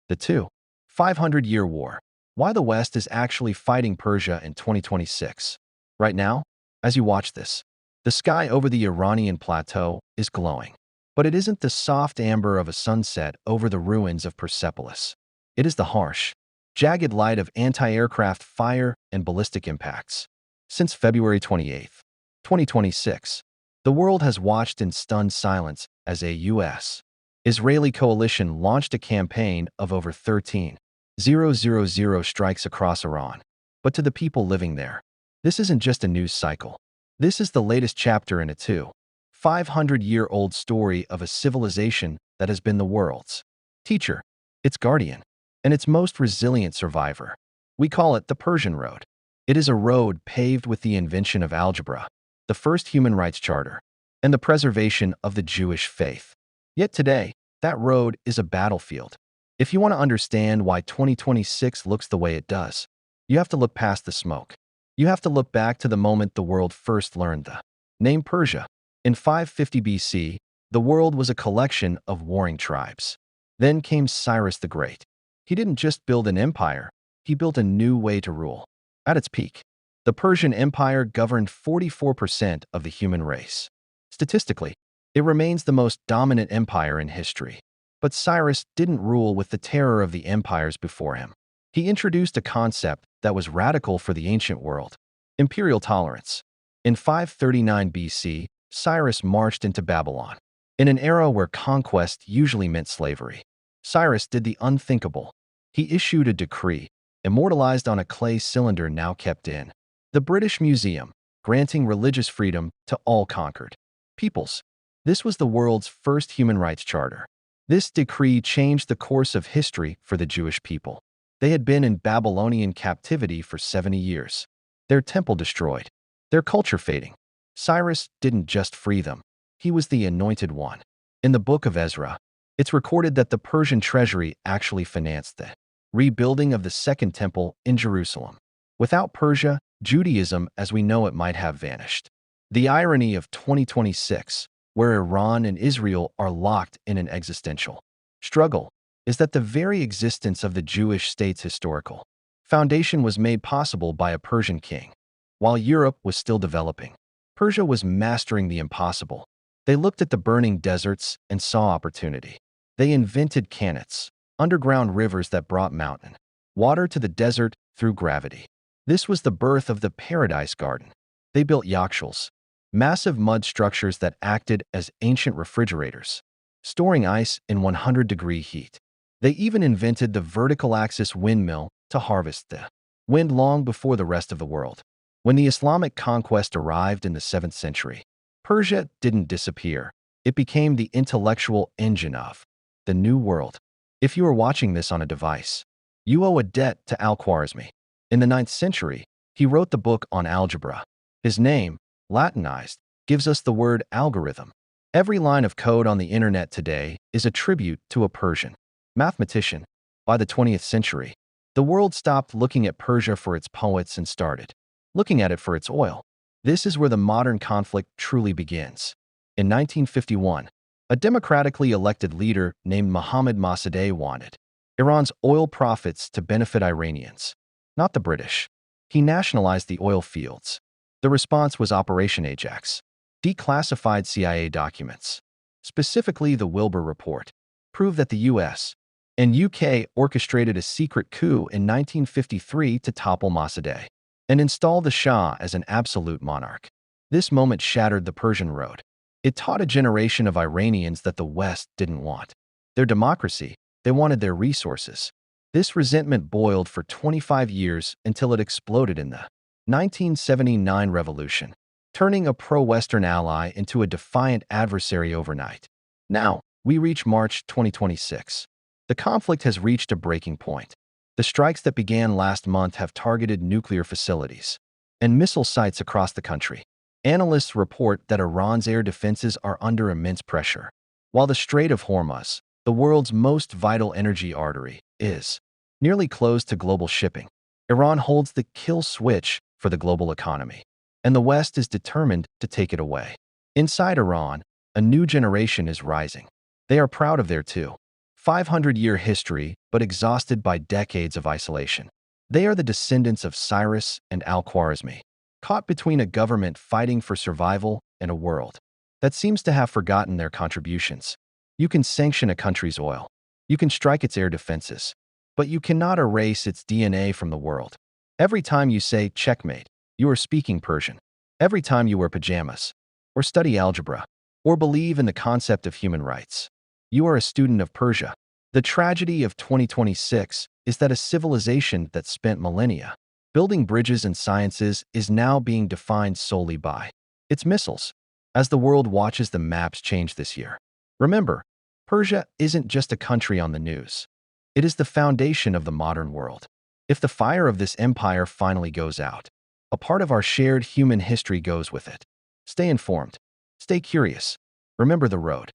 The 500-year war. Why the West is actually fighting Persia in 2026. Right now, as you watch this, the sky over the Iranian plateau is glowing. But it isn't the soft amber of a sunset over the ruins of Persepolis. It is the harsh, jagged light of anti-aircraft fire and ballistic impacts. Since February 28, 2026, the world has watched in stunned silence as a U.S.-Israeli coalition launched a campaign of over 13,000 strikes across Iran. But to the people living there, this isn't just a news cycle. This is the latest chapter in a 500-year-old story of a civilization that has been the world's teacher, its guardian, and its most resilient survivor. We call it the Persian Road. It is a road paved with the invention of algebra, the first human rights charter, and the preservation of the Jewish faith. Yet today, that road is a battlefield. If you want to understand why 2026 looks the way it does, you have to look past the smoke. You have to look back to the moment the world first learned the name Persia. In 550 BC, the world was a collection of warring tribes. Then came Cyrus the Great. He didn't just build an empire, he built a new way to rule. At its peak, the Persian Empire governed 44% of the human race. Statistically, it remains the most dominant empire in history. But Cyrus didn't rule with the terror of the empires before him. He introduced a concept that was radical for the ancient world: imperial tolerance. In 539 BC, Cyrus marched into Babylon. In an era where conquest usually meant slavery, Cyrus did the unthinkable. He issued a decree, immortalized on a clay cylinder now kept in the British Museum, granting religious freedom to all conquered peoples. This was the world's first human rights charter. This decree changed the course of history for the Jewish people. They had been in Babylonian captivity for 70 years. Their temple destroyed, their culture fading. Cyrus didn't just free them. He was the anointed one. In the book of Ezra, it's recorded that the Persian treasury actually financed the rebuilding of the Second Temple in Jerusalem. Without Persia, Judaism as we know it might have vanished. The irony of 2026, where Iran and Israel are locked in an existential struggle, is that the very existence of the Jewish state's historical foundation was made possible by a Persian king. While Europe was still developing, Persia was mastering the impossible. They looked at the burning deserts and saw opportunity. They invented qanats, underground rivers that brought mountain water to the desert through gravity. This was the birth of the Paradise Garden. They built yakshuls, massive mud structures that acted as ancient refrigerators, storing ice in 100-degree heat. They even invented the vertical axis windmill to harvest the wind long before the rest of the world. When the Islamic conquest arrived in the 7th century, Persia didn't disappear. It became the intellectual engine of the New World. If you are watching this on a device, you owe a debt to Al-Khwarizmi. In the 9th century, he wrote the book on algebra. His name, Latinized, gives us the word algorithm. Every line of code on the internet today is a tribute to a Persian mathematician. By the 20th century, the world stopped looking at Persia for its poets and started looking at it for its oil. This is where the modern conflict truly begins. In 1951, a democratically elected leader named Mohammad Mossadegh wanted Iran's oil profits to benefit Iranians, not the British. He nationalized the oil fields. The response was Operation Ajax. Declassified CIA documents, specifically the Wilbur Report, proved that the US and UK orchestrated a secret coup in 1953 to topple Mossadegh and install the Shah as an absolute monarch. This moment shattered the Persian Road. It taught a generation of Iranians that the West didn't want their democracy, they wanted their resources. This resentment boiled for 25 years until it exploded in the 1979 revolution, turning a pro-Western ally into a defiant adversary overnight. Now, we reach March 2026. The conflict has reached a breaking point. The strikes that began last month have targeted nuclear facilities and missile sites across the country. Analysts report that Iran's air defenses are under immense pressure, while the Strait of Hormuz, the world's most vital energy artery, is nearly closed to global shipping. Iran holds the kill switch for the global economy, and the West is determined to take it away. Inside Iran, a new generation is rising. They are proud of their 500-year history, but exhausted by decades of isolation. They are the descendants of Cyrus and Al-Khwarizmi, caught between a government fighting for survival and a world that seems to have forgotten their contributions. You can sanction a country's oil. You can strike its air defenses. But you cannot erase its DNA from the world. Every time you say checkmate, you are speaking Persian. Every time you wear pajamas, or study algebra, or believe in the concept of human rights, you are a student of Persia. The tragedy of 2026 is that a civilization that spent millennia building bridges and sciences is now being defined solely by its missiles. As the world watches the maps change this year, remember, Persia isn't just a country on the news. It is the foundation of the modern world. If the fire of this empire finally goes out, a part of our shared human history goes with it. Stay informed. Stay curious. Remember the road.